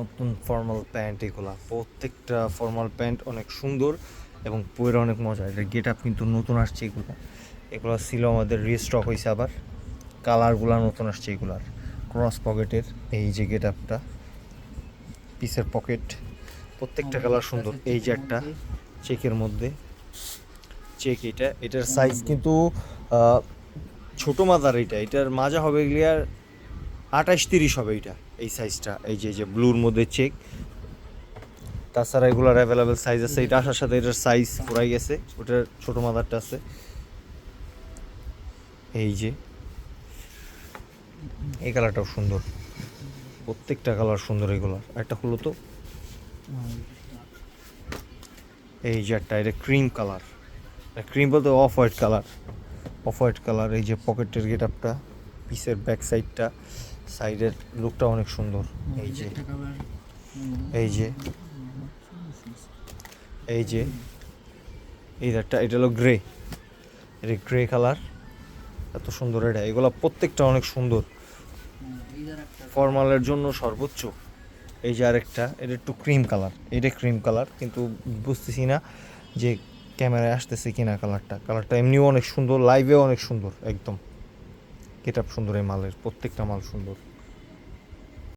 নতুন formal pant, এগুলা প্রত্যেকটা ফর্মাল প্যান্ট অনেক সুন্দর এবং পরে অনেক মজা। এটা গেট আপ কিন্তু নতুন আসছে, এগুলো ছিল আমাদের রিস্টক হয়েছে, আবার কালারগুলো নতুন আসছে এগুলার। ক্রস পকেটের এই যে গেট আপটা, পিসের পকেট, প্রত্যেকটা কালার সুন্দর। এই যে একটা চেকের মধ্যে চেক, এটার সাইজ কিন্তু ছোটো মাদার, এটার মাজা হবে গিয়ার 28-30 হবে এটা, এই সাইজটা। এই যে ব্লুর মধ্যে চেক। তাছাড়া এগুলোর অ্যাভেলেবেল সাইজ আছে, এটা আসার সাথে এটার সাইজ ফুরাই গেছে, ওটার ছোটো মাদারটা আছে। এই যে এই কালারটাও সুন্দর, প্রত্যেকটা কালার সুন্দর এগুলার। একটা হলো তো এই যে একটা, এটা ক্রিম কালার, ক্রিম বলতে off white colour, off white colour. এই যে পকেটের গেট আপটা, পিসের ব্যাক সাইডটা, সাইডের লুকটা অনেক সুন্দর। এই যে এই যে এই যে এই একটা, এটা হলো গ্রে, এটা গ্রে কালার, এত সুন্দর এটা। এগুলো প্রত্যেকটা অনেক সুন্দর, ফর্মালের জন্য সর্বোচ্চ। এই যে আরেকটা, এটা একটু ক্রিম কালার, এটা ক্রিম কালার, কিন্তু বুঝতেছি না যে ক্যামেরায় আসতেছে কিনা কালারটা এমনিও অনেক সুন্দর, লাইভেও অনেক সুন্দর, একদম গেট আপ সুন্দর। এই মালের প্রত্যেকটা মাল সুন্দর।